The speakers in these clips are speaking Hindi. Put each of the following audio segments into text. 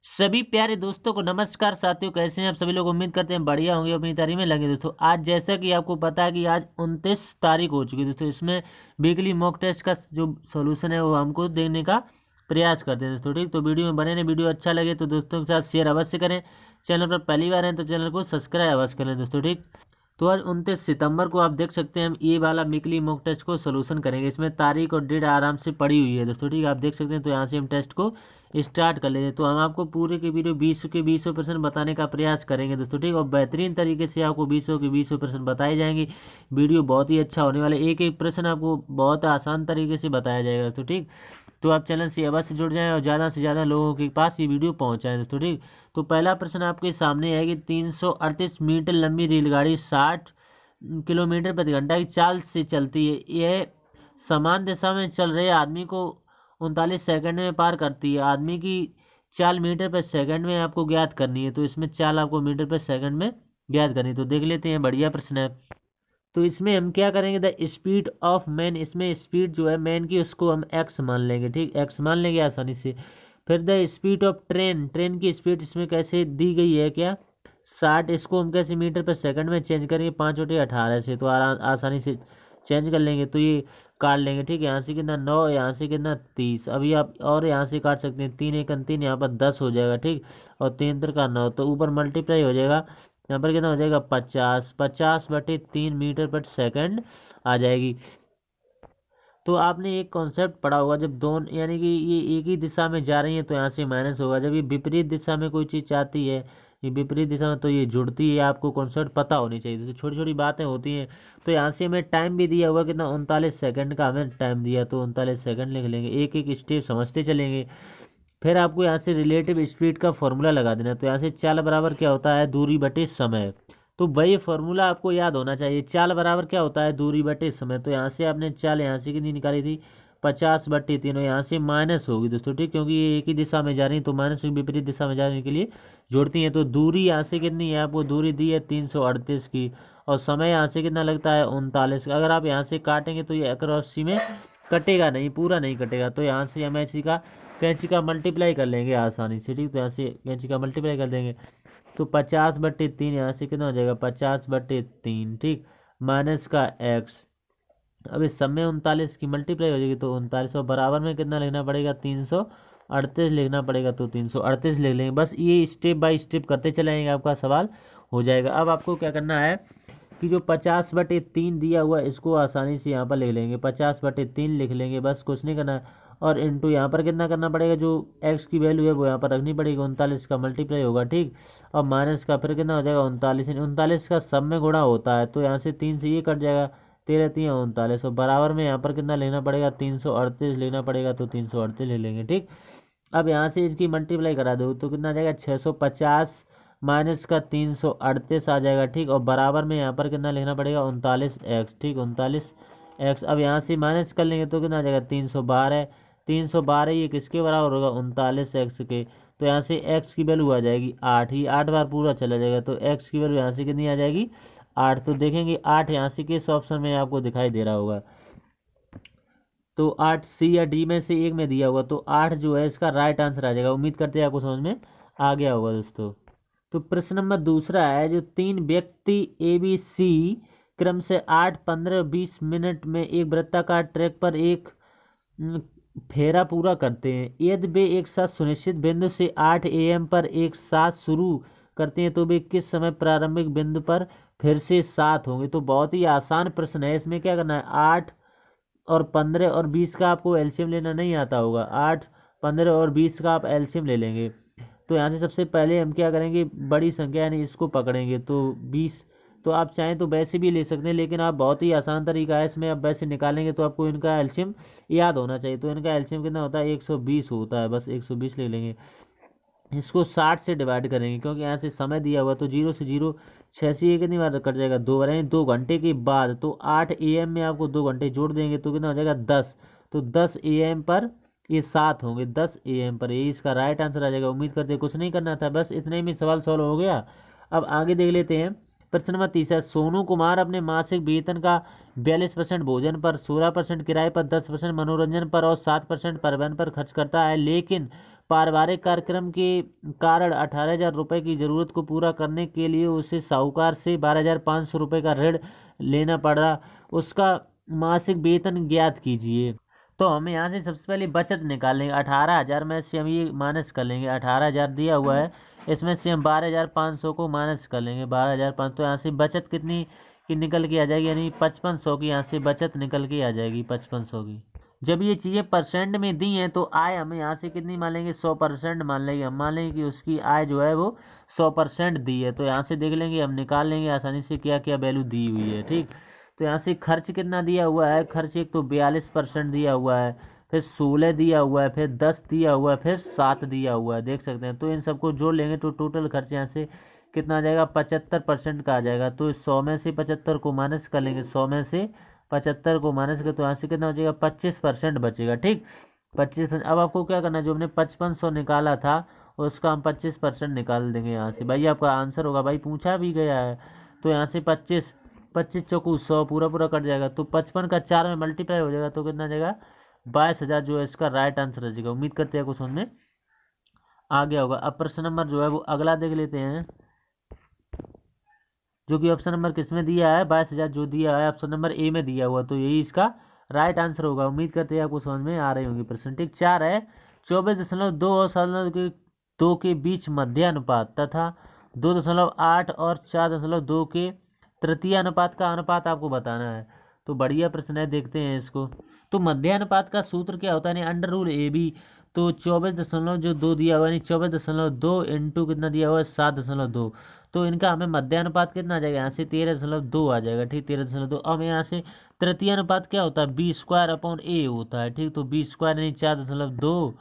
सभी प्यारे दोस्तों को नमस्कार। साथियों, कैसे हैं आप सभी लोग? उम्मीद करते हैं बढ़िया होंगे, अपनी तैयारी में लगे। दोस्तों, आज जैसा कि आपको पता है कि आज 29 तारीख हो चुकी है दोस्तों। इसमें वीकली मॉक टेस्ट का जो सॉल्यूशन है वो हमको देने का प्रयास करते हैं दोस्तों। ठीक, तो वीडियो में बने रहें। वीडियो अच्छा लगे तो दोस्तों के साथ शेयर अवश्य करें। चैनल पर पहली बार हैं तो चैनल को सब्सक्राइब अवश्य करें दोस्तों। ठीक, तो आज 29 सितंबर को आप देख सकते हैं हम ये वाला वीकली मॉक टेस्ट को सोल्यूशन करेंगे। इसमें तारीख और डेट आराम से पड़ी हुई है दोस्तों। ठीक, आप देख सकते हैं। तो यहाँ से हम टेस्ट को स्टार्ट कर लेते हैं। तो हम आपको पूरे के वीडियो 20% बताने का प्रयास करेंगे दोस्तों। ठीक, और बेहतरीन तरीके से आपको 20% बताए जाएंगे। वीडियो बहुत ही अच्छा होने वाला है। एक एक प्रश्न आपको बहुत आसान तरीके से बताया जाएगा दोस्तों। ठीक, तो आप चैनल से अवश्य जुड़ जाएं और ज़्यादा से ज़्यादा लोगों के पास ये वीडियो पहुंचाएं दोस्तों। ठीक, तो पहला प्रश्न आपके सामने है कि 338 मीटर लंबी रेलगाड़ी 60 किलोमीटर प्रति घंटा की चाल से चलती है। यह समान दिशा में चल रहे आदमी को 39 सेकंड में पार करती है। आदमी की चाल मीटर पर सेकंड में आपको ज्ञात करनी है। तो इसमें चाल आपको मीटर पर सेकंड में ज्ञात करनी है। तो देख लेते हैं, बढ़िया प्रश्न है। तो इसमें हम क्या करेंगे, द स्पीड ऑफ मैन, इसमें स्पीड जो है मैन की उसको हम एक्स मान लेंगे। ठीक, एक्स मान लेंगे आसानी से। फिर the speed of train, train की स्पीड इसमें कैसे दी गई है क्या, 60, इसको हम कैसे मीटर पर सेकंड में चेंज करेंगे 5/18 से। तो आसानी से चेंज कर लेंगे। तो ये काट लेंगे। ठीक, यहाँ से कितना 9, यहाँ से कितना 30। अभी आप और यहाँ से काट सकते हैं, 3 1 3, यहाँ पर 10 हो जाएगा। ठीक, और 3 3 का 9, तो ऊपर मल्टीप्लाई हो जाएगा। यहाँ पर कितना हो जाएगा 50, 50/3 मीटर पर सेकंड आ जाएगी। तो आपने एक कॉन्सेप्ट पढ़ा होगा, जब दोनों यानी कि ये एक ही दिशा में जा रही है तो यहाँ से माइनस होगा। जब ये विपरीत दिशा में कोई चीज़ आती है, ये विपरीत दिशा में, तो ये जुड़ती है। आपको कॉन्सेप्ट पता होनी चाहिए। जैसे छोटी छोटी बातें होती हैं। तो यहाँ से हमें टाइम भी दिया हुआ कितना, 39 सेकंड का हमें टाइम दिया। तो 39 सेकंड लिख लेंगे। एक एक स्टेप समझते चलेंगे। फिर आपको यहाँ से रिलेटिव स्पीड का फॉर्मूला लगा देना। तो यहाँ से चाल बराबर क्या होता है, दूरी बटे समय। तो वही फॉर्मूला आपको याद होना चाहिए। चाल बराबर क्या होता है, दूरी बटे समय। तो यहाँ से आपने चाल यहाँ से कितनी निकाली थी, 50/3। यहाँ से माइनस होगी दोस्तों। ठीक, क्योंकि ये एक ही दिशा में जा रही है तो माइनस विपरीत दिशा में जाने के लिए जोड़ती हैं। तो दूरी यहाँ से कितनी है, आपको दूरी दी है 338 की, और समय यहाँ से कितना लगता है 39 का। अगर आप यहाँ से काटेंगे तो ये एक्यूरेसी में कटेगा नहीं, पूरा नहीं कटेगा। तो यहाँ से हम ऐसी का कैंची का मल्टीप्लाई कर लेंगे आसानी से। ठीक, तो यहाँ से कैंची का मल्टीप्लाई कर देंगे। तो 50/3 यहाँ से कितना हो जाएगा, 50/3। ठीक, माइनस का एक्स। अब इस सब में 39 की मल्टीप्लाई हो जाएगी तो 39, और बराबर में कितना लिखना पड़ेगा, 338 लिखना पड़ेगा। तो 338 लिख लेंगे। बस ये स्टेप बाय स्टेप करते चलेंगे, आपका सवाल हो जाएगा। अब आपको क्या करना है कि जो 50/3 दिया हुआ है इसको आसानी से यहाँ पर लिख लेंगे। 50/3 लिख लेंगे, बस कुछ नहीं करना है। और इंटू यहाँ पर कितना करना पड़ेगा, जो एक्स की वैल्यू है वो यहाँ पर रखनी पड़ेगी। 39 का मल्टीप्लाई होगा। ठीक, और माइनस का फिर कितना हो जाएगा 39, 39 का सब में गुणा होता है। तो यहाँ से 3 से ये कट जाएगा, 13 3 39, और बराबर में यहाँ पर कितना लेना पड़ेगा, 338 लेना पड़ेगा। तो 338 ले लेंगे। ठीक, अब यहाँ से इसकी मल्टीप्लाई करा दो तो कितना आ जाएगा, 650 माइनस का 338 आ जाएगा। ठीक, और बराबर में यहाँ पर कितना लिखना पड़ेगा, 39x। ठीक, 39x। अब यहाँ से माइनस कर लेंगे तो कितना आ जाएगा, 312। 312 ये किसके बराबर होगा, 39x के। तो यहाँ से x की वैल्यू आ जाएगी 8 ही, 8 बार पूरा चला जाएगा। तो x की वैल्यू यहाँ से कितनी आ जाएगी, 8। तो देखेंगे 8 यहाँ से किस ऑप्शन में आपको दिखाई दे रहा होगा। तो 8 सी या डी में से एक में दिया हुआ, तो 8 जो है इसका राइट आंसर आ जाएगा। उम्मीद करते हैं आपको समझ में आ गया होगा दोस्तों। तो प्रश्न नंबर दूसरा है, जो 3 व्यक्ति ए बी सी क्रम से 8 15 20 मिनट में एक वृत्ताकार ट्रैक पर एक फेरा पूरा करते हैं। यदि वे एक साथ सुनिश्चित बिंदु से 8 AM पर एक साथ शुरू करते हैं तो वे किस समय प्रारंभिक बिंदु पर फिर से साथ होंगे। तो बहुत ही आसान प्रश्न है। इसमें क्या करना है, 8 और 15 और 20 का आपको एलसीएम लेना नहीं आता होगा। 8 15 और 20 का आप एलसीएम ले लेंगे। तो यहाँ से सबसे पहले हम क्या करेंगे, बड़ी संख्या यानी इसको पकड़ेंगे। तो 20, तो आप चाहें तो वैसे भी ले सकते हैं, लेकिन आप बहुत ही आसान तरीका है इसमें। आप वैसे निकालेंगे तो आपको इनका एलसीएम याद होना चाहिए। तो इनका एलसीएम कितना होता है, 120 होता है। बस 120 ले लेंगे। इसको 60 से डिवाइड करेंगे, क्योंकि यहाँ से समय दिया हुआ। तो 0 से 0 6 से ये कितनी बार कट जाएगा, 2 बार, यानी 2 घंटे के बाद। तो 8 AM में आपको 2 घंटे जोड़ देंगे तो कितना हो जाएगा, 10। तो 10 AM पर ये साथ होंगे, 10 AM पर। ये इसका राइट आंसर आ जाएगा। उम्मीद करते कुछ नहीं करना था, बस इतने में सवाल सॉल्व हो गया। अब आगे देख लेते हैं। प्रश्न नंबर तीसरा, सोनू कुमार अपने मासिक वेतन का 42% भोजन पर, 16% किराए पर, 10% मनोरंजन पर और 7% परिवहन पर खर्च करता है, लेकिन पारिवारिक कार्यक्रम के कारण 18,000 रुपये की ज़रूरत को पूरा करने के लिए उसे साहूकार से 12,500 रुपये का ऋण लेना पड़ा। उसका मासिक वेतन ज्ञात कीजिए। तो हमें यहाँ से सबसे पहले बचत निकालेंगे। 18,000 में से हम ये माइनस कर लेंगे। 18,000 दिया हुआ है, इसमें से हम 12,500 को माइनस कर लेंगे। 12,500, तो यहाँ से बचत कितनी की निकल के आ जाएगी, यानी 5500 की यहाँ से बचत निकल के आ जाएगी, 5500 की। जब ये चीज़ें परसेंट में दी हैं तो आय हमें यहाँ से कितनी मान लेंगे, 100% मान लेंगे। हम मान लेंगे कि उसकी आय जो है वो 100% दी है। तो यहाँ से देख लेंगे, हम निकाल लेंगे आसानी से क्या क्या वैल्यू दी हुई है। ठीक, तो यहाँ से खर्च कितना दिया हुआ है, खर्च एक तो 42% दिया हुआ है, फिर 16 दिया हुआ है, फिर 10 दिया हुआ है, फिर 7 दिया हुआ है, देख सकते हैं। तो इन सबको जोड़ लेंगे तो टोटल खर्च यहाँ से कितना आ जाएगा, 75% का आ जाएगा। तो 100 में से 75 को माइनस कर लेंगे, 100 में से 75 को माइनस कर, तो यहाँ से कितना हो जाएगा, 25% बचेगा। ठीक, 25%। अब आपको क्या करना है, जो हमने 5500 निकाला था उसका हम 25% निकाल देंगे यहाँ से। भाई आपका आंसर होगा, भाई पूछा भी गया है। तो यहाँ से 25 25 चौकू 100 पूरा पूरा कट जाएगा। तो 55 का 4 में मल्टीप्लाई हो जाएगा तो कितना जाएगा, 22,000 जो है इसका राइट आंसर आ जाएगा। उम्मीद करते हैं कुछ समझ में आ गया होगा। अब प्रश्न नंबर जो है वो अगला देख लेते हैं, जो कि ऑप्शन नंबर किस में दिया है, 22,000 जो दिया है ऑप्शन नंबर ए में दिया हुआ, तो यही इसका राइट आंसर होगा। उम्मीद करते हैं आपको समझ में आ रही होंगी प्रश्न। ठीक, 4 है 24.2 और 7.2 के बीच मध्य अनुपात तथा 2.8 और 4.2 के तृतीय अनुपात का अनुपात आपको बताना है। तो बढ़िया प्रश्न है, देखते हैं इसको। तो मध्य अनुपात का सूत्र क्या होता है, यानी अंडर रूल ए बी। तो 24.2 दिया हुआ, यानी 24.2 इंटू कितना दिया हुआ है, 7.2। तो इनका हमें मध्य अनुपात कितना आ जाएगा, यहाँ से 13.2 आ जाएगा। ठीक, 13.2। अब यहाँ से तृतीय अनुपात क्या होता है, B²/A होता है। ठीक, तो B² यानी 4.2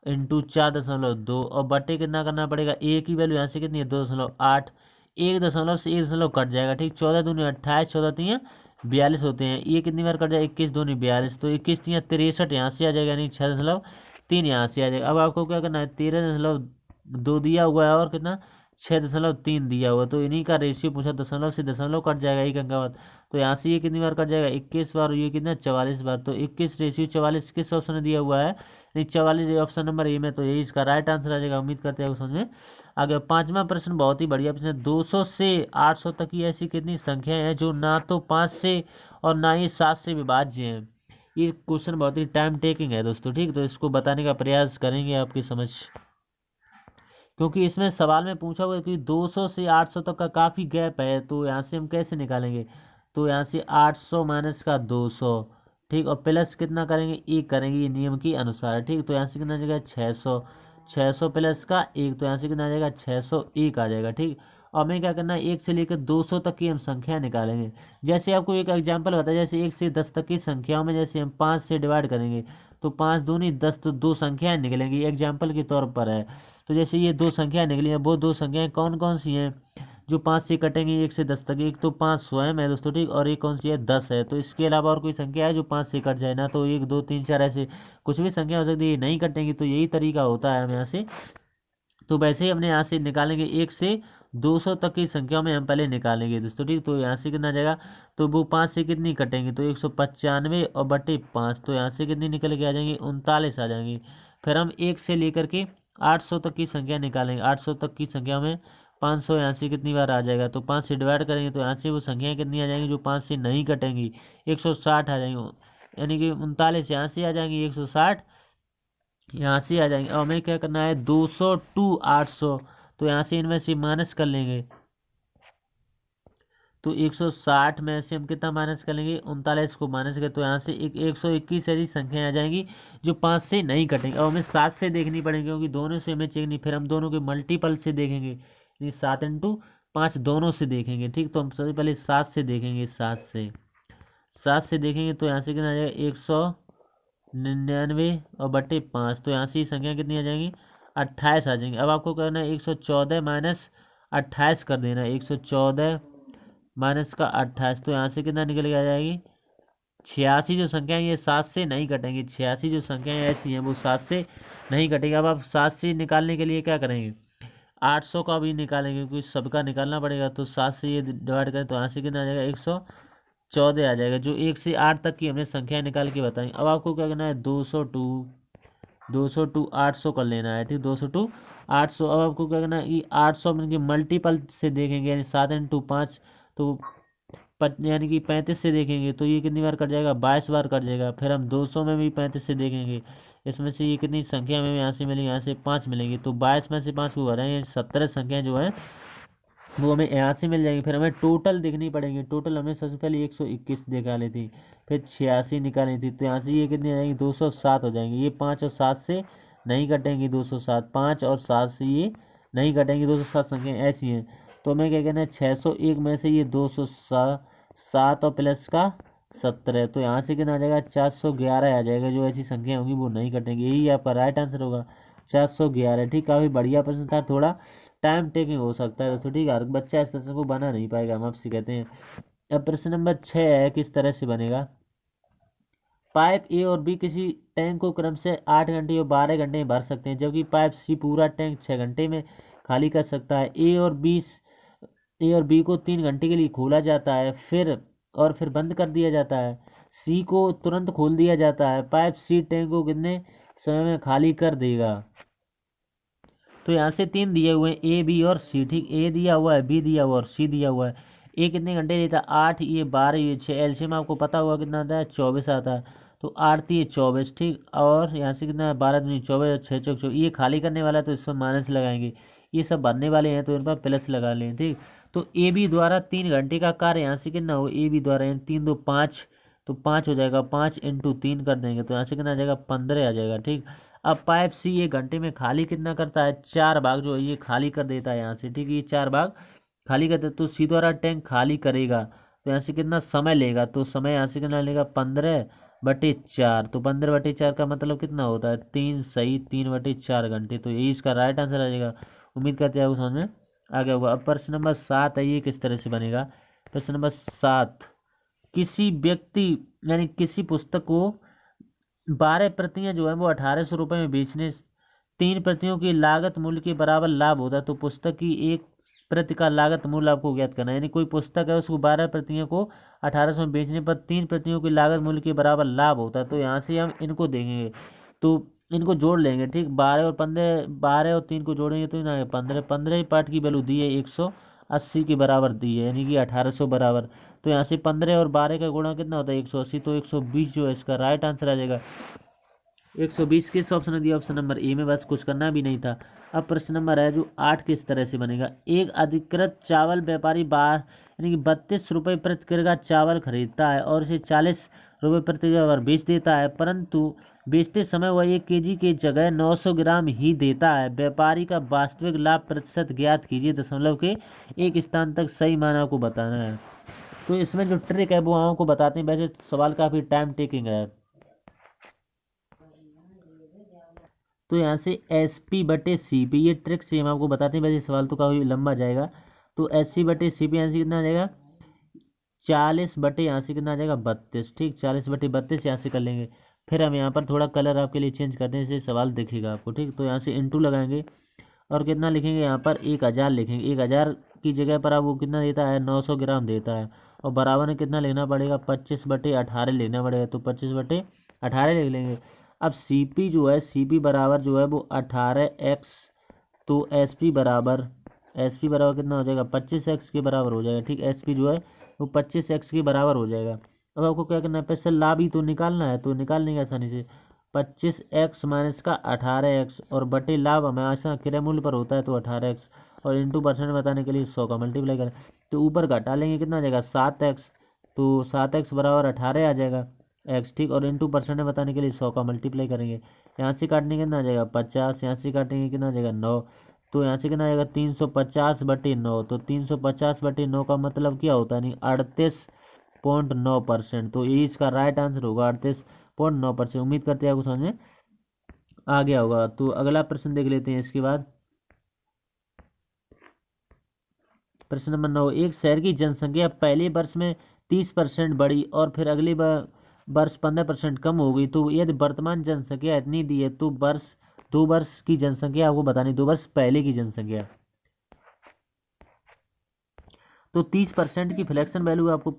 इंटू 4.2 और बटे कितना करना पड़ेगा, ए की वैल्यू यहाँ से कितनी है, 2.8। 1 से 1 कट जाएगा। ठीक, 14 दूनी 28, 14 3 42 होते हैं। ये कितनी बार कट जाएगा, 21 दूनी 42, तो 21 3 63 यहाँ से आ जाएगा, यानी 6.3 यहाँ से आ जाएगा। अब आपको क्या करना है, 13.2 दिया हुआ है और कितना 6.3 दिया हुआ, तो इन्हीं का रेशियो पूछा, दशमलव से दशमलव कट जाएगा एक अंक बाद। तो यहाँ से ये कितनी बार कट जाएगा, 21 बार, और ये कितना 44 बार। तो 21 रेशियो 44 किस ऑप्शन में दिया हुआ है, नहीं 44 ऑप्शन नंबर ए में, तो यही इसका राइट आंसर आ जाएगा। उम्मीद करते हैं समझ में आगे। 5वां प्रश्न बहुत ही बढ़िया प्रश्न है। 200 से 800 तक की ऐसी कितनी संख्याएं हैं जो ना तो 5 से और ना ही 7 से विभाज्य हैं। ये क्वेश्चन बहुत ही टाइम टेकिंग है दोस्तों। ठीक, तो इसको बताने का प्रयास करेंगे आपकी समझ, क्योंकि इसमें सवाल में पूछा हुआ है कि 200 से 800 तक का काफ़ी गैप है। तो यहाँ से हम कैसे निकालेंगे, तो यहाँ से 800 माइनस का 200, ठीक, और प्लस कितना करेंगे, 1 करेंगे, ये नियम के अनुसार। ठीक, तो यहाँ से कितना आ जाएगा, 600, 600 प्लस का 1, तो यहाँ से कितना आ जाएगा, 601 आ जाएगा। ठीक, और हमें क्या करना है, 1 से लेकर 200 तक की हम संख्या निकालेंगे। जैसे आपको एक एग्जाम्पल बताया, जैसे 1 से 10 तक की संख्याओं में जैसे हम 5 से डिवाइड करेंगे तो 5 दूनी 10, तो 2 संख्याएं निकलेंगी, एग्जाम्पल के तौर पर है। तो जैसे ये 2 संख्याएं निकली हैं, वो 2 संख्याएं कौन कौन सी हैं जो 5 से कटेंगी 1 से 10 तक। एक तो 5 स्वयं है दोस्तों, ठीक, और एक कौन सी है, 10 है। तो इसके अलावा और कोई संख्या है जो 5 से कट जाए ना, तो 1 2 3 4 ऐसे कुछ भी संख्या हो सकती है, ये नहीं कटेंगी। तो यही तरीका होता है हम यहाँ से। तो वैसे ही हमने यहाँ से निकालेंगे, 1 से 200 तक की संख्या में हम पहले निकालेंगे दोस्तों। ठीक, तो यहाँ से कितना आ जाएगा, तो वो 5 से कितनी कटेंगी, तो 195 और बटे 5, तो यहाँ से कितनी निकल के आ जाएंगी, 39 आ जाएंगी। फिर हम 1 से लेकर के 800 तक की संख्या निकालेंगे। 800 तक की संख्या में 500 यहाँ से कितनी बार आ जाएगा, तो 5 से डिवाइड करेंगे तो यहाँ से वो संख्याएँ कितनी आ जाएंगी जो 5 से नहीं कटेंगी, 160 आ जाएंगी, यानी कि 39 यहाँ से आ जाएंगी, 160 यहाँ से आ जाएंगे। और हमें क्या करना है, 200 टू 800, तो यहाँ से इनमें से माइनस कर लेंगे। तो 160 में से हम कितना माइनस कर लेंगे, 39 को माइनस करें तो यहाँ से 121 ऐसी संख्याएं आ जाएंगी जो 5 से नहीं कटेंगे। और हमें 7 से देखनी पड़ेगी, क्योंकि दोनों से हमें चेक नहीं, फिर हम दोनों के मल्टीपल से देखेंगे, यानी 7 इंटू 5 दोनों से देखेंगे। ठीक, तो हम सबसे पहले 7 से देखेंगे, 7 से देखेंगे तो यहाँ से कितना आ जाएगा, 199 और बटे 5, तो यहाँ से ही संख्या कितनी आ जाएंगी, 28 आ जाएंगी। अब आपको करना है 114 माइनस 28 कर देना, 114 माइनस का 28, तो यहाँ से कितना निकल के आ जाएगी, 86 जो संख्या है ये 7 से नहीं कटेंगी। 86 जो संख्याएं ऐसी हैं वो 7 से नहीं कटेंगी। अब आप 7 से निकालने के लिए क्या करेंगे, 800 का भी निकालेंगे, क्योंकि सबका निकालना पड़ेगा। तो 7 से ये डिवाइड करें तो यहाँ से कितना आ जाएगा, 114 आ जाएगा, जो 1 से 8 तक की हमने संख्या निकाल के बताई। अब आपको क्या करना है, 202 200 टू 800 कर लेना है, ठीक, 200 टू 800। अब आपको क्या करना है कि 800 में मल्टीपल से देखेंगे, यानी 7 इंटू 5 तो यानी कि 35 से देखेंगे तो ये कितनी बार कट जाएगा, 22 बार कट जाएगा। फिर हम 200 में भी 35 से देखेंगे, इसमें से ये कितनी संख्या में यहाँ से मिलेंगी, यहाँ से 5 मिलेंगी, तो 22 में से 5 को भरेंगे, 17 संख्या जो है वो हमें यहाँ से मिल जाएंगी। फिर हमें टोटल देखनी पड़ेगी, टोटल हमने सबसे पहले 121 निकाली थी, फिर 86 निकाली थी, तो यहाँ से ये कितनी आ जाएंगी, 207 हो जाएंगी। ये 5 और 7 से नहीं कटेंगी, 207, 5 और 7 से ये नहीं कटेंगी, 207 संख्या ऐसी हैं। तो हमें क्या कहना है, 601 में से ये 207 और प्लस का 17, तो यहाँ से कितना आ जाएगा, 411 आ जाएगा। जो ऐसी संख्या होंगी वो नहीं कटेंगी, यही आपका राइट आंसर होगा, 411। ठीक, काफ़ी बढ़िया प्रश्न था, थोड़ा टाइम टेकिंग हो सकता है, तो ठीक है, हर बच्चा इस प्रश्न को बना नहीं पाएगा, हम आपसे कहते हैं। अब प्रश्न नंबर 6 है, किस तरह से बनेगा। पाइप ए और बी किसी टैंक को क्रम से 8 घंटे और 12 घंटे में भर सकते हैं, जबकि पाइप सी पूरा टैंक 6 घंटे में खाली कर सकता है। ए और बी को 3 घंटे के लिए खोला जाता है, फिर बंद कर दिया जाता है। सी को तुरंत खोल दिया जाता है। पाइप सी टैंक को कितने समय में खाली कर देगा। तो यहाँ से 3 दिए हुए हैं, ए बी और सी, ठीक, ए दिया हुआ है, बी दिया हुआ है और सी दिया हुआ है। ए कितने घंटे लेता है, 8, ये 12, ये 6, एलसीएम आपको पता होगा कितना आता है, 24 आता है। तो 8 3 24, ठीक, और यहाँ से कितना है, 12 दूनी 24 और 6 चौक 24। ये खाली करने वाला है तो इसमें माइनस लगाएंगे, ये सब भरने वाले हैं तो इन पर प्लस लगा लें, ठीक। तो ए बी द्वारा 3 घंटे का कार्य यहाँ से कितना हो, ए बी द्वारा, यानी 3 2 5, तो 5 हो जाएगा, 5 इंटू 3 कर देंगे तो यहाँ से कितना आ जाएगा, 15 आ जाएगा, ठीक। अब पाइप सी ये घंटे में खाली कितना करता है, 4 भाग जो है ये खाली कर देता है यहाँ से, ठीक है, ये 4 भाग खाली कर देता, तो सी द्वारा टैंक खाली करेगा तो यहाँ से कितना समय लेगा, तो समय यहाँ से कितना लेगा, 15/4, तो 15/4 का मतलब कितना होता है, 3, सही, 3/4 घंटे, तो यही इसका राइट आंसर आ जाएगा। उम्मीद करते हैं समझ में आ गया होगा। अब प्रश्न नंबर 7 है, ये किस तरह से बनेगा। प्रश्न नंबर 7, किसी व्यक्ति यानी किसी पुस्तक को 12 प्रतियां जो है वो 1800 रुपये में बेचने 3 प्रतियों की लागत मूल्य के बराबर लाभ होता है, तो पुस्तक की एक प्रति का लागत मूल्य आपको ज्ञात करना है। यानी कोई पुस्तक है, उसको 12 प्रतियों को 1800 में बेचने पर 3 प्रतियों की लागत मूल्य के बराबर लाभ होता है, तो यहाँ से हम इनको देंगे, तो इनको जोड़ लेंगे, ठीक, 12 और 15, 12 और 3 को जोड़ेंगे तो ना 15, 15 पार्ट की वैल्यू दी है 180 के बराबर दी है, यानी कि 1800 बराबर। तो यहाँ से 15 और 12 का गुणा कितना होता है, 180, तो 120 जो है इसका राइट आंसर आ जाएगा। 120 किस ऑप्शन में दिया, ऑप्शन नंबर ए में, बस कुछ करना भी नहीं था। अब प्रश्न नंबर है जो 8, किस तरह से बनेगा। एक अधिकृत चावल व्यापारी यानी कि 32 रुपये प्रति किलोग्राम चावल खरीदता है और इसे 40 रुपये प्रति किलोग्राम बेच देता है, परंतु बेचते समय वह 1 केजी की जगह 900 ग्राम ही देता है। व्यापारी का वास्तविक लाभ प्रतिशत ज्ञात कीजिए, दशमलव के एक स्थान तक सही मान आपको बताना है। तो इसमें जो ट्रिक है वो आपको बताते हैं, वैसे सवाल काफ़ी टाइम टेकिंग है। तो यहाँ से SP/CP ये ट्रिक से हम आपको बताते हैं, वैसे सवाल तो काफ़ी लंबा जाएगा। तो SC/CP यहाँ से कितना आ जाएगा, 40 यहाँ से कितना आ जाएगा, 32, ठीक, 40/32 यहाँ से कर लेंगे। फिर हम यहाँ पर थोड़ा कलर आपके लिए चेंज करते हैं, इससे सवाल दिखेगा आपको, ठीक। तो यहाँ से इंटू लगाएंगे और कितना लिखेंगे, यहाँ पर 1000 लिखेंगे। 1000 की जगह पर अब वो कितना देता है, 900 ग्राम देता है, और बराबर में कितना लेना पड़ेगा, 25/18 लेना पड़ेगा, तो 25/18 लिख लेंगे। अब CP जो है, CP बराबर जो है वो 18x, तो SP बराबर कितना हो जाएगा, 25x के बराबर हो जाएगा, ठीक। SP जो है वो 25x के बराबर हो जाएगा। अब आपको क्या करना है, पैसे लाभ ही तो निकालना है, तो निकाल लेंगे आसानी से। 25x माइनस का 18x और बटे लाभ हमेशा क्रय मूल्य पर होता है, तो 18x, और इंटू परसेंट बताने के लिए 100 का मल्टीप्लाई करें, तो ऊपर घटा लेंगे कितना आ जाएगा, 7x, तो 7x बराबर 18 आ जाएगा x, ठीक, और इंटू परसेंट बताने के लिए 100 का मल्टीप्लाई करेंगे। यहाँ से काटने कितना आ जाएगा, 50, यहाँ से काटेंगे कितना आ जाएगा, 9, तो यहाँ से कितना आ जाएगा, 350/9, तो 350/9 का मतलब क्या होता है, नहीं 38.9%, तो यही इसका राइट आंसर होगा, 38.9%। उम्मीद करते हैं आपको समझ में आ गया होगा। तो अगला प्रश्न देख लेते हैं इसके बाद। प्रश्न नंबर 9, एक शहर की जनसंख्या पहले वर्ष में 30% बढ़ी और फिर अगले वर्ष 15% कम हो गई, तो यदि वर्तमान जनसंख्या इतनी दी है तो 2 वर्ष की जनसंख्या आपको बतानी, 2 वर्ष पहले की जनसंख्या। तो 30% की फ्लैक्शन वैल्यू आपको,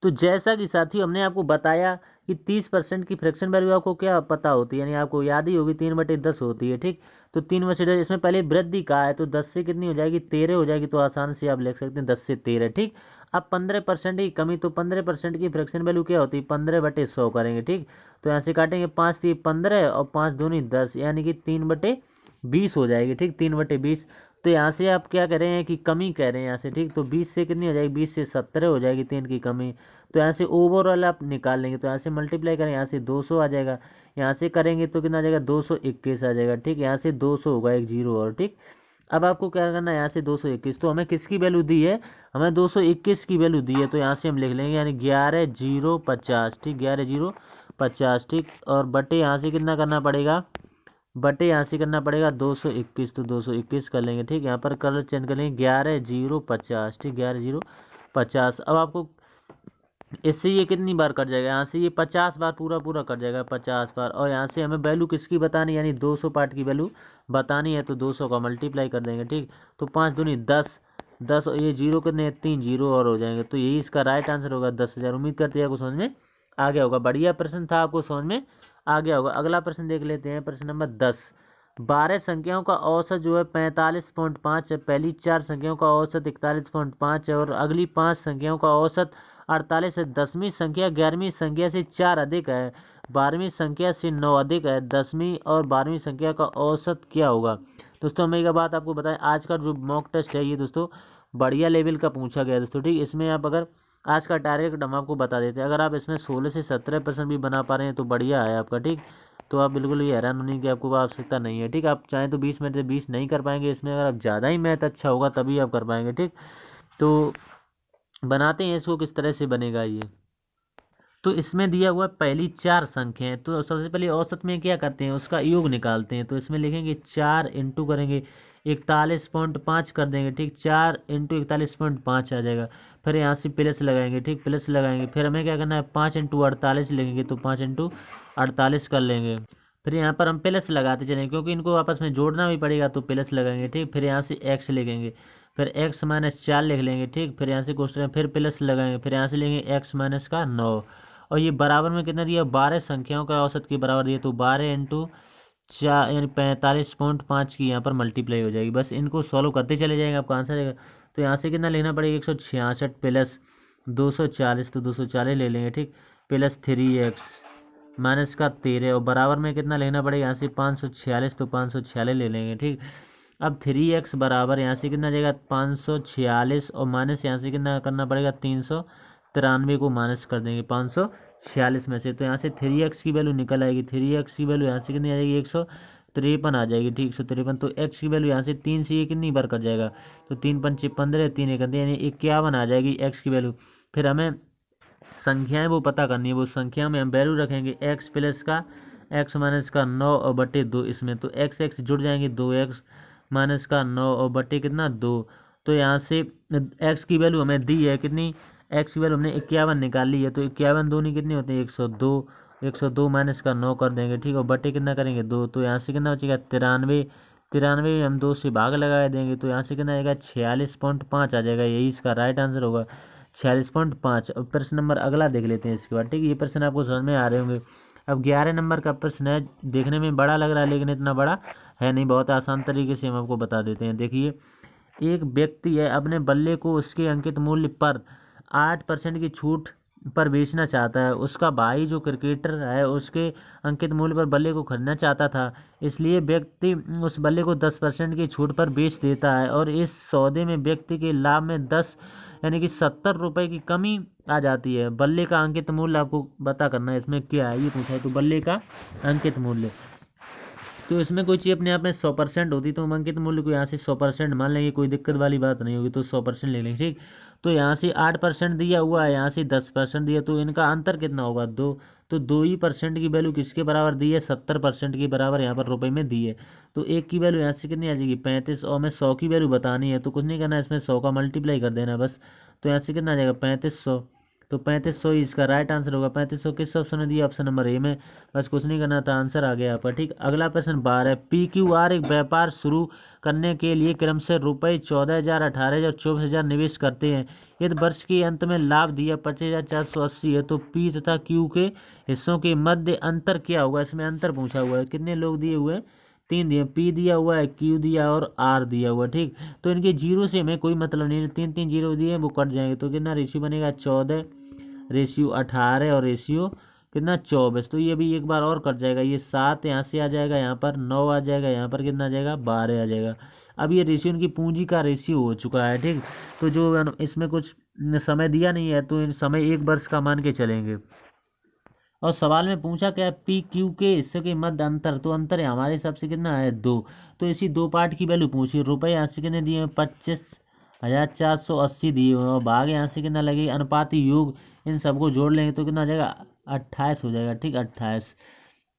तो जैसा कि साथियों हमने आपको बताया कि 30% की फ्रैक्शन वैल्यू आपको क्या पता होती है, यानी आपको याद ही होगी 3/10 होती है। ठीक, तो 3/10, इसमें पहले वृद्धि कहा है तो 10 से कितनी हो जाएगी, 13 हो जाएगी। तो आसान से आप लिख सकते हैं 10 से 13। ठीक, अब 15% की कमी, तो 15% की फ्रैक्शन वैल्यू क्या होती है, 15/100 करेंगे। ठीक, तो यहाँ से काटेंगे 5 3 15 और 5 दूनी 10, यानी कि 3/20 हो जाएगी। ठीक, 3/20। तो यहाँ से आप क्या कह रहे हैं कि कमी कह रहे हैं यहाँ से। ठीक, तो 20 से कितनी हो जाएगी, 20 से 17 हो जाएगी 3 की कमी। तो यहाँ से ओवरऑल आप निकाल लेंगे, तो यहाँ से मल्टीप्लाई करें, यहाँ से 200 आ जाएगा, यहाँ से करेंगे तो कितना आ जाएगा, 221 आ जाएगा। ठीक, यहाँ से 200 होगा, एक जीरो और। ठीक, अब आपको क्या करना है, यहाँ से 221, तो हमें किसकी वैल्यू दी है, हमें 221 की वैल्यू दी है। तो यहाँ से हम लिख लेंगे, यानी 11,050। ठीक, 11,050। ठीक, और बटे यहाँ से कितना करना पड़ेगा, बटे यहाँ से करना पड़ेगा 221, तो 221 कर लेंगे। ठीक, यहाँ पर कलर चेंज कर लेंगे, 11,050। ठीक, 11,050। अब आपको इससे ये कितनी बार कट जाएगा, यहाँ से ये 50 बार पूरा पूरा कट जाएगा, 50 बार। और यहाँ से हमें वैल्यू किसकी बतानी, यानी 200 पार्ट की वैल्यू बतानी है, तो 200 का मल्टीप्लाई कर देंगे। ठीक, तो 5 दूनी 10, 10 और ये जीरो कितने, 3 जीरो और हो जाएंगे। तो यही इसका राइट आंसर होगा, 10,000। उम्मीद करते हैं आपको समझ में आ गया होगा। बढ़िया प्रश्न था, आपको समझ में आ गया होगा। अगला प्रश्न देख लेते हैं, प्रश्न नंबर 10। 12 संख्याओं का औसत जो है 45.5 है। पहली 4 संख्याओं का औसत 41.5 है और अगली 5 संख्याओं का औसत 48 है। 10वीं संख्या 11वीं संख्या से 4 अधिक है, 12वीं संख्या से 9 अधिक है। 10वीं और 12वीं संख्या का औसत क्या होगा। दोस्तों हमें एक बात आपको बताएं, आज का जो मॉक टेस्ट है ये दोस्तों बढ़िया लेवल का पूछा गया है दोस्तों। ठीक, इसमें आप अगर आज का टारगेट हम आपको बता देते हैं, अगर आप इसमें 16 से 17% भी बना पा रहे हैं तो बढ़िया है आपका। ठीक, तो आप बिल्कुल भी हैरान होने की आपको आवश्यकता नहीं है। ठीक, आप चाहें तो 20 में से 20 नहीं कर पाएंगे इसमें, अगर आप ज़्यादा ही मैथ अच्छा होगा तभी आप कर पाएंगे। ठीक, तो बनाते हैं इसको, किस तरह से बनेगा ये। तो इसमें दिया हुआ पहली 4 संख्याएं, तो सबसे पहले औसत में क्या करते हैं, उसका योग निकालते हैं। तो इसमें लिखेंगे 4 इंटू करेंगे 41.5 कर देंगे। ठीक, 4 इंटू 41.5 आ जाएगा। फिर यहाँ से प्लस लगाएंगे। ठीक, प्लस लगाएंगे, फिर हमें क्या करना है, 5 इंटू 48 लेंगे, तो 5 इंटू 48 कर लेंगे। फिर यहाँ पर हम प्लस लगाते चलेंगे, क्योंकि इनको आपस में जोड़ना भी पड़ेगा, तो प्लस लगाएंगे। ठीक, फिर यहाँ से एक्स लिखेंगे, फिर x माइनस 4 लिख लेंगे। ठीक, फिर यहाँ से क्वेश्चन फिर प्लस लगाएंगे, फिर यहाँ से लेंगे x माइनस का 9, और ये बराबर में कितना दिया, 12 संख्याओं का औसत के बराबर दिया। तो 12 इंटू 4 यानी 45.5 की यहाँ पर मल्टीप्लाई हो जाएगी। बस इनको सॉल्व करते चले जाएंगे, आपका आंसर आएगा। तो यहाँ से कितना लेना पड़ेगा, 166 प्लस 240, तो 240 ले लेंगे। ठीक, प्लस 3x माइनस का 13, और बराबर में कितना लेना पड़ेगा, यहाँ से 546, तो 546 ले लेंगे। ठीक, अब 3x बराबर यहाँ से कितना जाएगा, 546, और माइनस यहाँ से कितना करना पड़ेगा, 393 को माइनस कर देंगे 546 में से। तो यहाँ से 3x की वैल्यू निकल आएगी, 3x की वैल्यू यहाँ से कितनी आ जाएगी, 153 आ जाएगी। ठीक, 153। तो x की वैल्यू यहाँ से 3 से ये कितनी बार कट जाएगा, तो 3 पंचे 15, 3 एक, यानी 51 आ जाएगी x की वैल्यू। फिर हमें संख्याएं वो पता करनी है, वो संख्या में हम वैल्यू रखेंगे x प्लस का x माइनस का 9 और बटे 2 इसमें, तो x जुड़ जाएंगे, 2x माइनस का 9 और बटे कितना 2। तो यहाँ से x की वैल्यू हमें दी है कितनी, x की वैल्यू हमने 51 निकाल ली है, तो 51 दूनी कितनी होती है, 102, 102 माइनस का 9 कर देंगे। ठीक, और बटे कितना करेंगे 2, तो यहाँ से कितना बचेगा 93, 93 हम 2 से भाग लगा देंगे, तो यहाँ से कितना आएगा 46.5 आ जाएगा। यही इसका राइट आंसर होगा, 46.5। अब प्रश्न नंबर अगला देख लेते हैं इसके बाद। ठीक है, ये प्रश्न आपको समझ में आ रहे होंगे। अब 11 नंबर का प्रश्न है, देखने में बड़ा लग रहा है लेकिन इतना बड़ा है नहीं, बहुत आसान तरीके से हम आपको बता देते हैं। देखिए, एक व्यक्ति है अपने बल्ले को उसके अंकित मूल्य पर 8% की छूट पर बेचना चाहता है। उसका भाई जो क्रिकेटर है उसके अंकित मूल्य पर बल्ले को खरीदना चाहता था, इसलिए व्यक्ति उस बल्ले को 10% की छूट पर बेच देता है, और इस सौदे में व्यक्ति के लाभ में 10 यानी कि 70 रुपये की कमी आ जाती है। बल्ले का अंकित मूल्य आपको पता करना है, इसमें क्या है ये पूछा है, तो बल्ले का अंकित मूल्य। तो इसमें कोई चीज़ अपने आप में 100% होती तो हम अंकित मूल्य को यहाँ से 100% मान लेंगे, कोई दिक्कत वाली बात नहीं होगी, तो 100% ले लेंगे। ठीक, तो यहाँ से 8% दिया हुआ है, यहाँ से 10% दिया, तो इनका अंतर कितना होगा, 2। तो 2 ही % की वैल्यू किसके बराबर दी है, 70% के बराबर यहाँ पर रुपए में दी है। तो एक की वैल्यू यहाँ से कितनी आ जाएगी, 35, और हमें 100 की वैल्यू बतानी है, तो कुछ नहीं करना है, इसमें 100 का मल्टीप्लाई कर देना बस। तो यहाँ से कितना आ जाएगा 3500, तो 3500 ही इसका राइट आंसर होगा। 3500 किस ऑप्शन में दिया, ऑप्शन नंबर ए में। बस कुछ नहीं करना था, आंसर आ गया आपका। ठीक, अगला प्रश्न 12 है। PQR एक व्यापार शुरू करने के लिए क्रम से रुपये 14,000, 18,000 और 24,000 निवेश करते हैं। यदि वर्ष के अंत में लाभ दिया 25,480 है तो पी तथा क्यू के हिस्सों के मध्य अंतर क्या होगा। इसमें अंतर पूछा हुआ है, कितने लोग दिए हुए हैं, 3 दिए, पी दिया हुआ है, क्यू दिया और आर दिया हुआ। ठीक, तो इनके जीरो से हमें कोई मतलब नहीं, 3 जीरो दिए वो कट जाएंगे। तो कितना रेशियो बनेगा, 14 रेशियो 18 और रेशियो कितना 24। तो ये भी एक बार और कट जाएगा, ये 7 यहाँ से आ जाएगा, यहाँ पर 9 आ जाएगा, यहाँ पर कितना आ जाएगा 12 आ जाएगा। अब ये रेशियो इनकी पूंजी का रेशियो हो चुका है। ठीक, तो जो इसमें कुछ समय दिया नहीं है तो इन समय 1 वर्ष का मान के चलेंगे। और सवाल में पूछा क्या है, पी क्यू के हिस्से के मध्य अंतर, तो अंतर है हमारे हिसाब से कितना है 2। तो इसी 2 पार्ट की वैल्यू पूछी, रुपए यहाँ से कितने दिए हैं 25,480 दिए हुए हैं और भाग यहाँ से कितना लगेगा, अनुपाती योग इन सबको जोड़ लेंगे तो कितना आ जाएगा 28 हो जाएगा। ठीक, 28।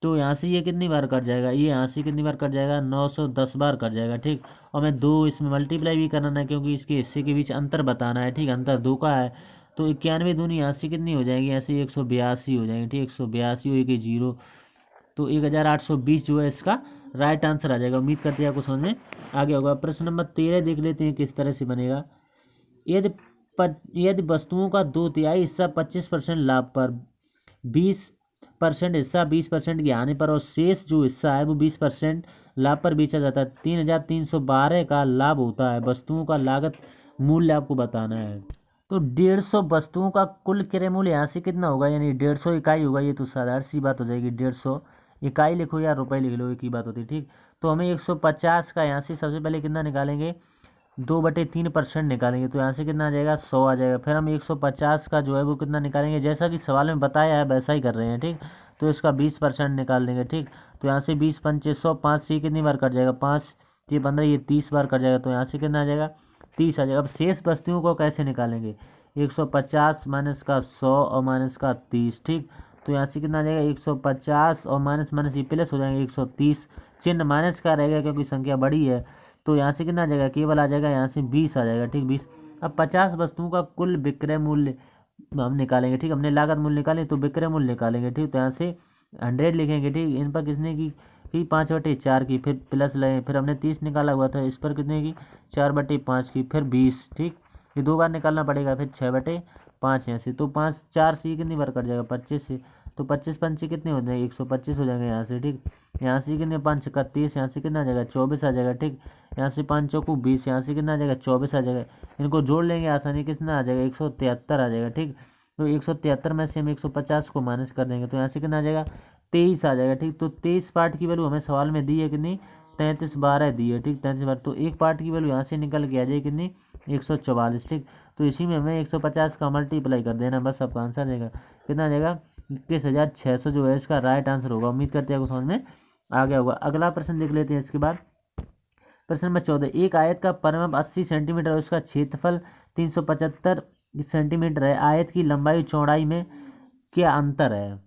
तो यहाँ से ये कितनी बार कट जाएगा, ये यहाँ से कितनी बार कट जाएगा 910 बार कट जाएगा। ठीक, और मैं 2 इसमें मल्टीप्लाई भी करना है क्योंकि इसके हिस्से के बीच अंतर बताना है। ठीक, अंतर 2 का है तो 91 दूनी यहाँ से कितनी हो जाएगी, यहाँ से 182 हो जाएंगे। ठीक, 182 एक जीरो, तो 1820 जो है इसका राइट आंसर आ जाएगा। उम्मीद करते हैं आपको समझ में आ गया होगा। प्रश्न नंबर 13 देख लेते हैं किस तरह से बनेगा। यदि यदि वस्तुओं का 2/3 हिस्सा 25% लाभ पर, 20% हिस्सा 20% की हानि पर और शेष जो हिस्सा है वो 20% लाभ पर बेचा जाता है, 3,312 का लाभ होता है। वस्तुओं का लागत मूल्य आपको बताना है। तो 150 वस्तुओं का कुल क्रय मूल्य यहाँ से कितना होगा, यानी 150 इकाई होगा। ये तो साधारण सी बात हो जाएगी, 150 इकाई लिखो या रुपए लिख लो, एक ही बात होती है। ठीक, तो हमें 150 का यहाँ से सबसे पहले कितना निकालेंगे, 2/3% निकालेंगे तो यहाँ से कितना आ जाएगा 100 आ जाएगा। फिर हम 150 का जो है वो कितना निकालेंगे, जैसा कि सवाल में बताया है वैसा ही कर रहे हैं। ठीक, तो इसका 20% निकाल देंगे। ठीक, तो यहाँ से 20 पंचे 100, 5 से कितनी बार कट जाएगा, 5 ये 15, ये 30 बार कट जाएगा तो यहाँ से कितना आ जाएगा 30 आ जाएगा। अब शेष वस्तुओं को कैसे निकालेंगे, 150 माइनस का 100 और माइनस का 30। ठीक, तो यहाँ से कितना आ जाएगा 150 और माइनस माइनस ये प्लस हो जाएंगे 130, चिन्ह माइनस का रहेगा क्योंकि संख्या बड़ी है। तो यहाँ से कितना आ जाएगा, केवल आ जाएगा यहाँ से 20 आ जाएगा। ठीक, 20। अब 50 वस्तुओं का कुल विक्रय मूल्य हम निकालेंगे। ठीक, हमने लागत मूल्य निकाले तो विक्रय मूल्य निकालेंगे। ठीक, तो यहाँ से 100 लिखेंगे। ठीक, इन पर किसने की 5/4 की, फिर प्लस लगे, फिर हमने 30 निकाला हुआ था, इस पर कितने की 4/5 की, फिर 20। ठीक, ये 2 बार निकालना पड़ेगा, फिर 6/5 यहाँ से, तो 5 4 से कितनी बार कट जाएगा 25 से, तो 25 पंचे कितने हो जाएंगे 125 हो जाएंगे यहाँ से। ठीक, यहाँ से कितने 5 का 30, यहाँ से कितना आ जाएगा 24 आ जाएगा। ठीक, यहाँ से 5 चौको 20, यहाँ से कितना आ जाएगा 24 आ जाएगा। इनको जोड़ लेंगे आसानी, कितना आ जाएगा 173 आ जाएगा। ठीक, तो 173 में से हम 150 को माइनस कर देंगे तो यहाँ से कितना आ जाएगा 23 आ जाएगा। ठीक, तो 23 पार्ट की वैल्यू हमें सवाल में दी है कितनी, 33 12 दी है। ठीक, 33 12, तो एक पार्ट की वैल्यू यहाँ से निकल के आ जाएगी कितनी 144। ठीक, तो इसी में हमें 150 का मल्टीप्लाई कर देना, बस आपका आंसर आ जाएगा कितना आ जाएगा 21,600 जो है इसका राइट आंसर होगा। उम्मीद करते हैं आपको समझ में आ गया होगा। अगला प्रश्न देख लेते हैं इसके बाद। प्रश्न नंबर 14, एक आयत का परिमाप 80 सेंटीमीटर और उसका क्षेत्रफल 375 सेंटीमीटर है, आयत की लंबाई चौड़ाई में क्या अंतर है।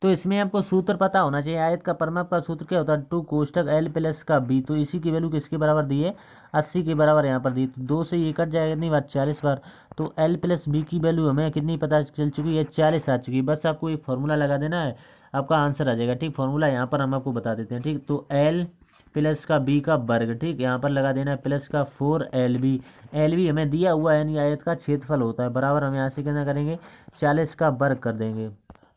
तो इसमें आपको सूत्र पता होना चाहिए। आयत का परिमाप का सूत्र क्या होता है, 2 कोष्टक L प्लस का B। तो इसी की वैल्यू किसके बराबर दी है 80 के बराबर यहाँ पर दी, तो 2 से ये कट जाएगा कितनी बार 40 बार। तो L प्लस B की वैल्यू हमें कितनी पता चल चुकी है 40 आ चुकी है। बस आपको एक फॉर्मूला लगा देना है, आपका आंसर आ जाएगा। ठीक, फॉर्मूला यहाँ पर हम आपको बता देते हैं। ठीक, तो L प्लस का B का वर्ग, ठीक यहाँ पर लगा देना है प्लस का 4LB। LB हमें दिया हुआ है, यानी आयत का क्षेत्रफल होता है, बराबर हम यहाँ से कितना करेंगे 40 का वर्ग कर देंगे।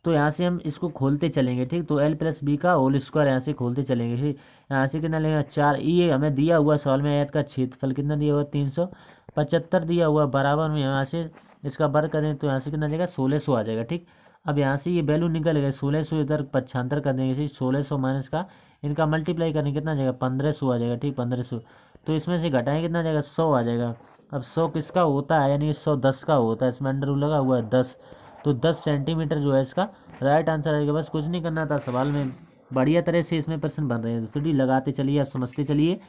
तो यहाँ से हम इसको खोलते चलेंगे। ठीक, तो L प्लस B का होल स्क्वायर यहाँ से खोलते चलेंगे। ठीक, यहाँ से कितना लेंगे 4, ये हमें दिया हुआ सवाल में आयत का क्षेत्रफल कितना दिया हुआ 375 दिया हुआ, बराबर में यहाँ से इसका वर्ग करें तो यहाँ से कितना जाएगा 1600 आ जाएगा। ठीक, अब यहाँ से ये वैल्यू निकल गए 1600, इधर पक्षांतर कर देंगे 1600 माइनस का इनका मल्टीप्लाई करेंगे कितना जाएगा 1500 आ जाएगा। ठीक, 1500, तो इसमें से घटाएं कितना जाएगा 100 आ जाएगा। अब 100 किसका होता है, यानी 110 का होता है, इसमें अंडर रूल लगा हुआ है 10, तो 10 सेंटीमीटर जो है इसका राइट आंसर आएगा। बस कुछ नहीं करना था, सवाल में बढ़िया तरह से इसमें प्रश्न बन रहे हैं, दोस्तों लगाते चलिए, आप समझते चलिए।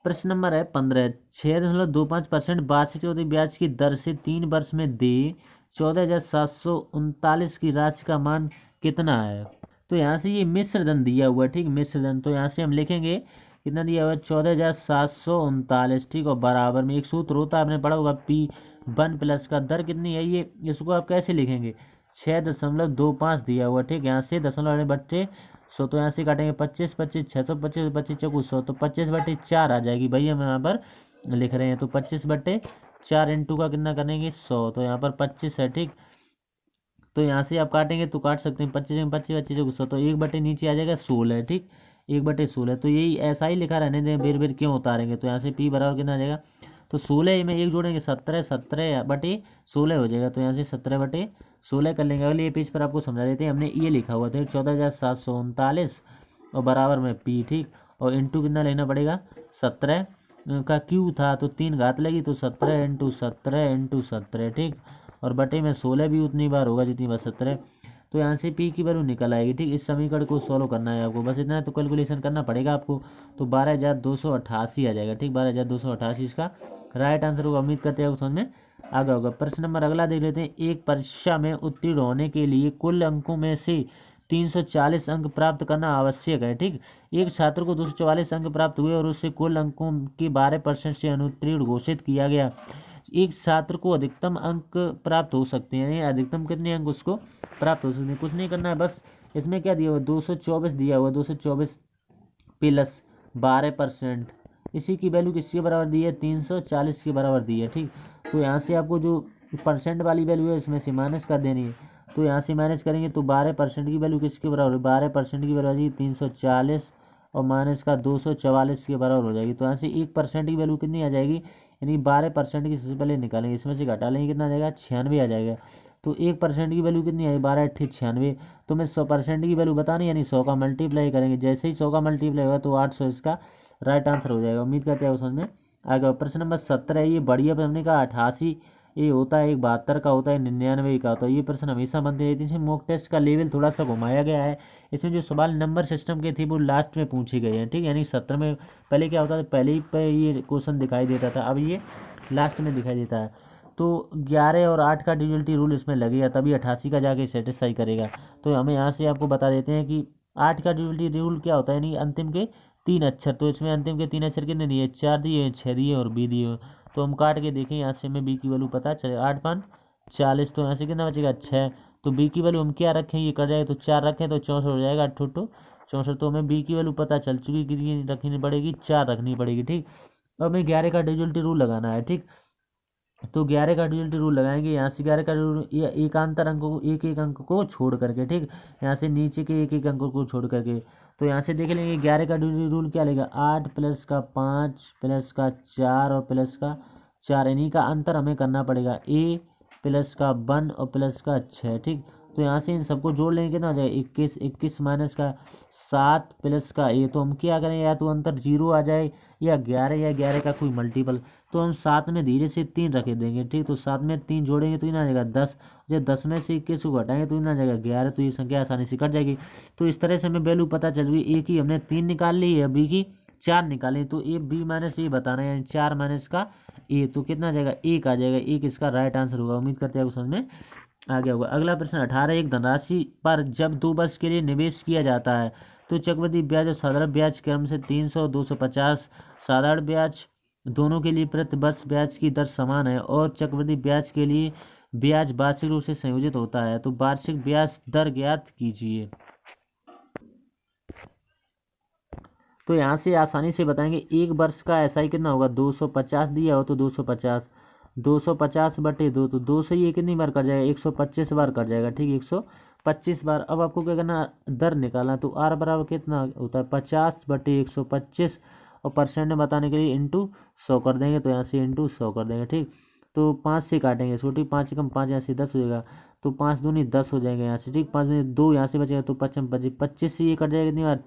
प्रश्न नंबर है 15, 6.25% वार्षिक चौथी ब्याज की दर से 3 वर्ष में दे 14,739 की राशि का मान कितना है। तो यहाँ से ये मिश्र धन दिया हुआ है। ठीक, मिश्र धन, तो यहाँ से हम लिखेंगे कितना दिया हुआ है 14,739। ठीक, और बराबर में एक सूत्र होता है आपने पढ़ा होगा P1 प्लस का दर कितनी है, ये इसको आप कैसे लिखेंगे 6.25 दिया हुआ। ठीक, यहाँ से 10/100, तो यहाँ से काटेंगे 25 25 625 25 चौको 100, तो 25/4 आ जाएगी भाई, हम यहाँ पर लिख रहे हैं। तो 25/4 4 इंटू का कितना करेंगे 100, तो यहाँ पर 25 है। ठीक, तो यहाँ से आप काटेंगे तो काट सकते हैं, 25 में 25 25 को 100, तो 1/, नीचे आ जाएगा 16। ठीक, 1/16, तो यही ऐसा ही लिखा रहने दें, बेर बेर क्यों उतारेंगे। तो यहाँ से पी बराबर कितना आ जाएगा, तो 16 में 1 जोड़ेंगे 17, 17/16 हो जाएगा। तो यहाँ से 17/16 कर लेंगे। अगले पेज पर आपको समझा देते हैं, हमने ये लिखा हुआ था 14,739 और बराबर में पी। ठीक, और इंटू कितना लेना पड़ेगा 17 का क्यू था तो 3 घात लगी, तो 17 × 17 × 17। ठीक, और बटे में 16 भी उतनी बार होगा जितनी बार 17। तो यहाँ से पी की वैल्यू निकल आएगी। ठीक, इस समीकरण को सॉल्व करना है आपको, बस इतना तो कैलकुलेशन करना पड़ेगा आपको। तो 12,288 आ जाएगा। ठीक, 12,288 इसका राइट आंसर होगा। उम्मीद करते हैं समझ में आ गया होगा। प्रश्न नंबर अगला देख लेते हैं। एक परीक्षा में उत्तीर्ण होने के लिए कुल अंकों में से 340 अंक प्राप्त करना आवश्यक है। ठीक, एक छात्र को 244 अंक प्राप्त हुए और उससे कुल अंकों के 12% से अनुत्तीर्ण घोषित किया गया। एक छात्र को अधिकतम अंक प्राप्त हो सकते हैं, यानी अधिकतम कितने अंक उसको प्राप्त हो सकते हैं। कुछ नहीं करना है, बस इसमें क्या दिया हुआ 224 दिया हुआ, 224 प्लस 12%, इसी की वैल्यू किसके बराबर दी है 340 के बराबर दी है। ठीक, तो यहाँ से आपको जो परसेंट वाली वैल्यू है इसमें से माइनस कर देनी है। तो यहाँ से माइनस करेंगे तो 12% की वैल्यू किसके बराबर है, 12% की वैल्यू आ जाएगी 340 और माइनस का 244 के बराबर हो जाएगी। तो यहाँ से 1% की वैल्यू कितनी आ जाएगी, यानी 12% की सबसे पहले निकालेंगे, इसमें से घटा लेंगे कितना आ जाएगा 96 आ जाएगा। तो 1% की वैल्यू कितनी आई 12×8 = 96। तो मैं 100% की वैल्यू बतानी, यानी 100 का मल्टीप्लाई करेंगे, जैसे ही 100 का मल्टीप्लाई होगा तो 800 इसका राइट आंसर हो जाएगा। उम्मीद करते हैं समझ में आ गया। प्रश्न नंबर 17 है, ये बढ़िया पर हमने कहा 88 ये होता है, एक 72 का होता है, 99 का होता है। ये प्रश्न हमेशा बनते रहते हैं। इसमें मॉक टेस्ट का लेवल थोड़ा सा घुमाया गया है। इसमें जो सवाल नंबर सिस्टम के थे वो लास्ट में पूछे गए हैं। ठीक, यानी 17 में पहले क्या होता था, पहले ही पे ये क्वेश्चन दिखाई देता था, अब ये लास्ट में दिखाई देता है। तो 11 और 8 का ड्यूअलिटी रूल इसमें लगेगा, तभी 88 का जाके सेटिस्फाई करेगा। तो हमें यहाँ से आपको बता देते हैं कि 8 का ड्यूअलिटी रूल क्या होता है, यानी अंतिम के 3 अक्षर। तो इसमें अंतिम के 3 अक्षर कितने दिए, 4 दिए, 6 दिए और बी दिए। तो हम काट के देखें, यहाँ से हमें बी की वैल्यू पता चले 8×5 = 40, तो यहाँ से कितना बचेगा 6। तो बी की वैल्यू हम क्या रखें, ये कर जाएगा, तो 4 रखें तो 64 हो जाएगा, 8×2 = 64। तो हमें बी की वैल्यू पता चल चुकी, कितनी रखनी पड़ेगी 4 रखनी पड़ेगी। ठीक, अब हमें 11 का ड्यूअलिटी रूल लगाना है। ठीक, तो 11 का ड्यूअलिटी रूल लगाएंगे, यहाँ से 11 का रूल एकांतर अंक को एक एक अंक को छोड़ करके। ठीक, यहाँ से नीचे के एक एक अंक को छोड़ करके। तो यहाँ से देख लेंगे 11 का ड्यूअलिटी रूल क्या लेगा, 8 + का 5 + का 4 और प्लस का 4, इन्हीं का अंतर हमें करना पड़ेगा, a + का 1 और प्लस का 6। ठीक, तो यहाँ से इन सबको जोड़ लेंगे कितना हो जाएगा 21, 21 माइनस का 7 प्लस का a। तो हम क्या करें, या तो अंतर 0 आ जाए या 11 या 11 का कोई मल्टीपल। तो हम 7 में धीरे से 3 रखे देंगे। ठीक, तो 7 में 3 जोड़ेंगे तो कितना आ जाएगा 10। जब 10 में से 21 को घटाएंगे तो कितना आ जाएगा 11। तो ये संख्या आसानी से कट जाएगी। तो इस तरह से हमें वैल्यू पता चल गई, ए की हमने 3 निकाल ली है, बी की 4 निकालें, तो ए बी माइनस ए बताना है, यानी 4 माइनस का ए, तो कितना आ जाएगा 1 आ जाएगा। 1 इसका राइट आंसर होगा। उम्मीद करते हैं समझ में आ गया होगा। अगला प्रश्न 18, एक धनराशि पर जब 2 वर्ष के लिए निवेश किया जाता है तो चक्रवृद्धि ब्याज और साधारण ब्याज क्रम से 300 250, साधारण ब्याज दोनों के लिए प्रति वर्ष ब्याज की दर समान है और चक्रवृद्धि ब्याज के लिए ब्याज वार्षिक रूप से संयोजित होता है, तो वार्षिक ब्याज दर ज्ञात कीजिए। तो यहाँ से आसानी से बताएंगे, एक वर्ष का एसआई कितना होगा 250 दिया हो तो 250, 250/2, तो 2 से ये कितनी बार कट जाएगा 125 बार कट जाएगा। ठीक, 125 बार। अब आपको क्या करना, दर निकालना, तो आर बराबर कितना होता है 50/125 और परसेंट में बताने के लिए इंटू 100 कर देंगे, तो यहाँ से इंटू 100 कर देंगे। ठीक, तो 5 से काटेंगे, छोटी 5 से कम 5, यहाँ से 10 हो जाएगा, तो 5 दूनी 10 हो जाएंगे यहाँ से। ठीक, 5 दूनी 2 यहाँ से बचेगा, तो 55 25 से ये कट जाएगा कितनी बार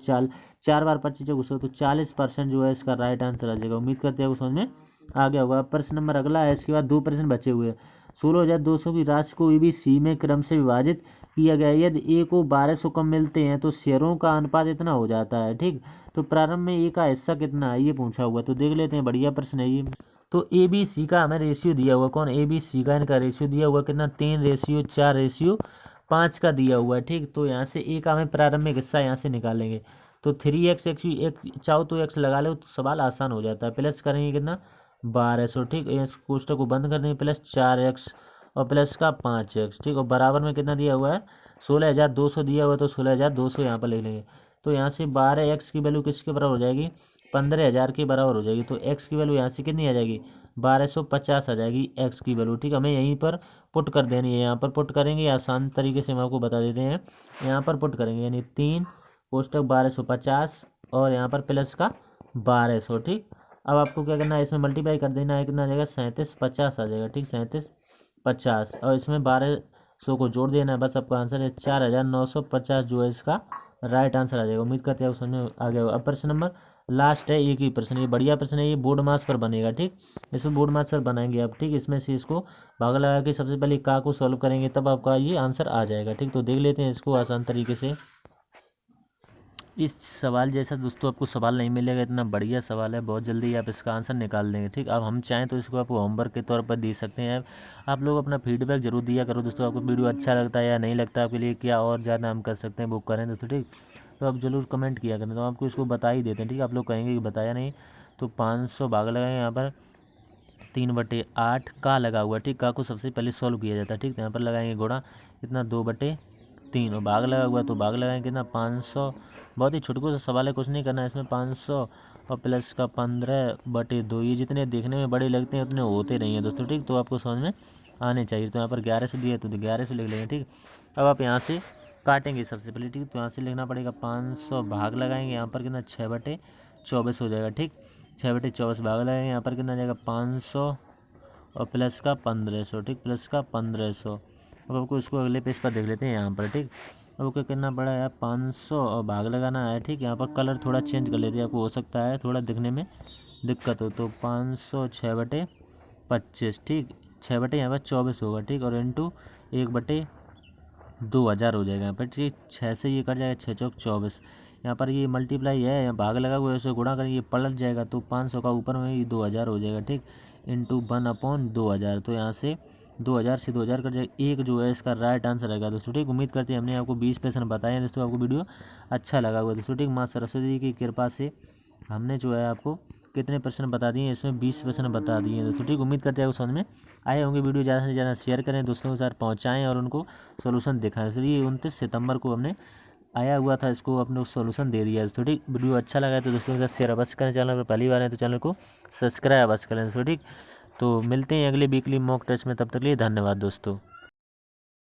4 बार 25 से घुसो, तो 40% जो है इसका राइट आंसर आ जाएगा। उम्मीद करते हैं समझ में आ गया होगा। प्रश्न नंबर अगला है, इसके बाद 2 प्रश्न बचे हुए हैं। 16,200 की राशि को ABC में क्रम से विभाजित किया गया, यदि ए को 1200 कम मिलते हैं तो शेयरों का अनुपात इतना हो जाता है। ठीक, तो प्रारंभ में ए का हिस्सा कितना है ये पूछा हुआ, तो देख लेते हैं, बढ़िया प्रश्न है ये। तो ABC का हमें रेशियो दिया हुआ, कौन ABC का, इनका रेशियो दिया हुआ कितना 3:4:5 का दिया हुआ है। ठीक, तो यहाँ से ए का हमें प्रारंभिक हिस्सा यहाँ से निकालेंगे, तो 3x एक चाहो तो x लगा लो, तो सवाल आसान हो जाता है। प्लस करेंगे कितना 1200। ठीक, इस कोष्टक को बंद कर देंगे, प्लस 4x और प्लस का 5x। ठीक, और बराबर में कितना दिया हुआ है 16,200 दिया हुआ है, तो 16,200 यहाँ पर लिख लेंगे। तो यहाँ से 12x की वैल्यू किसके बराबर हो जाएगी 15,000 के बराबर हो जाएगी। तो x की वैल्यू यहाँ से कितनी आ जाएगी 1250 आ जाएगी एक्स की वैल्यू। ठीक, हमें यहीं पर पुट कर देनी है, यहाँ पर पुट करेंगे। आसान तरीके से हम आपको बता देते हैं, यहाँ पर पुट करेंगे यानी 3 कोष्टक 1250 और यहाँ पर प्लस का 1200। ठीक, अब आपको क्या करना है, इसमें मल्टीप्लाई कर देना है, कितना आ जाएगा 3750 आ जाएगा। ठीक, 3750 और इसमें 1200 को जोड़ देना है, बस आपका आंसर है 4950 जो है इसका राइट आंसर आ जाएगा। उम्मीद करते हैं आप समझ में आ गया। अब प्रश्न नंबर लास्ट है, एक ही प्रश्न, ये बढ़िया प्रश्न है, ये बोर्ड मास पर बनेगा। ठीक, इसमें बोर्ड मास पर बनाएंगे आप। ठीक, इसमें से इसको भाग लगा के सबसे पहले का को सॉल्व करेंगे, तब आपका ये आंसर आ जाएगा। ठीक, तो देख लेते हैं इसको आसान तरीके से। इस सवाल जैसा दोस्तों आपको सवाल नहीं मिलेगा, इतना बढ़िया सवाल है, बहुत जल्दी आप इसका आंसर निकाल देंगे। ठीक, अब हम चाहें तो इसको आपको होमवर्क के तौर पर दे सकते हैं। आप लोग अपना फीडबैक जरूर दिया करो दोस्तों, आपको वीडियो अच्छा लगता है या नहीं लगता, आपके लिए क्या और ज़्यादा हम कर सकते हैं वो करें दोस्तों। ठीक, तो आप जरूर कमेंट किया करें, तो आपको इसको बता ही देते हैं। ठीक, आप लोग कहेंगे कि बताया नहीं, तो 500 भाग लगाएंगे, यहाँ पर 3/8 का लगा हुआ। ठीक, का को सबसे पहले सॉल्व किया जाता है। ठीक, तो यहाँ पर लगाएंगे गुणा, कितना 2/3 और भाग लगा हुआ, तो भाग लगाएंगे कितना 500। बहुत ही छोटकू सा सवाल है, कुछ नहीं करना है इसमें। 500 और प्लस का 15/2, ये जितने देखने में बड़े लगते हैं उतने होते नहीं हैं दोस्तों। ठीक, तो आपको समझ में आने चाहिए। तो यहाँ पर 1100 दिया है तो 1100 लिख लेंगे। ठीक, अब आप यहाँ से काटेंगे सबसे पहले। ठीक, तो यहाँ से लिखना पड़ेगा 500 भाग लगाएंगे, यहाँ पर कितना 6/24 हो जाएगा। ठीक, 6/24 भाग लगाएंगे, यहाँ पर कितना आ जाएगा 500 और प्लस का 1500। ठीक, प्लस का 1500। अब आपको इसको अगले पेज पर देख लेते हैं यहाँ पर। ठीक, अब क्या करना पड़ा है, 500 और भाग लगाना है। ठीक, यहाँ पर कलर थोड़ा चेंज कर लेते हैं, आपको हो सकता है थोड़ा दिखने में दिक्कत हो। तो 500 6/25। ठीक, 6 यहाँ पर 24 होगा। ठीक, और इंटू 1/2000 हो जाएगा यहाँ पर। ठीक, 6 से ये कट जाएगा, 6 चौक 24। यहाँ पर ये मल्टीप्लाई है, यहाँ भाग लगा हुआ है, उसे गुणा करेंगे, ये पलट जाएगा, तो 500 का ऊपर में ये 2000 हो जाएगा। ठीक, इंटू 1/2000, तो यहाँ से 2000 से 2000 कट जाएगा, एक जो है इसका राइट आंसर रहेगा दोस्तों। ठीक, उम्मीद करते हैं हमने आपको 20 प्रश्न बताए हैं दोस्तों, आपको वीडियो अच्छा लगा हुआ दोस्तों। ठीक, माँ सरस्वती जी की कृपा से हमने जो है आपको कितने प्रश्न बता दिए, इसमें 20 प्रश्न बता दिए हैं दोस्तों। ठीक, उम्मीद करते हैं आपको समझ में आए होंगे। वीडियो ज़्यादा से ज़्यादा शेयर करें, दोस्तों के साथ पहुँचाएँ और उनको सोल्यूशन दिखाएँ। इसलिए 29 सितंबर को हमने आया हुआ था, इसको अपने सोल्यूशन दे दिया दोस्तों। ठीक, वीडियो अच्छा लगा है तो दोस्तों के साथ शेयर अवश्य करें, चैनल पर पहली बार है तो चैनल को सब्सक्राइब अवश्य करें दोस्तों। ठीक, तो मिलते हैं अगले वीकली मॉक टेस्ट में, तब तक के लिए धन्यवाद दोस्तों।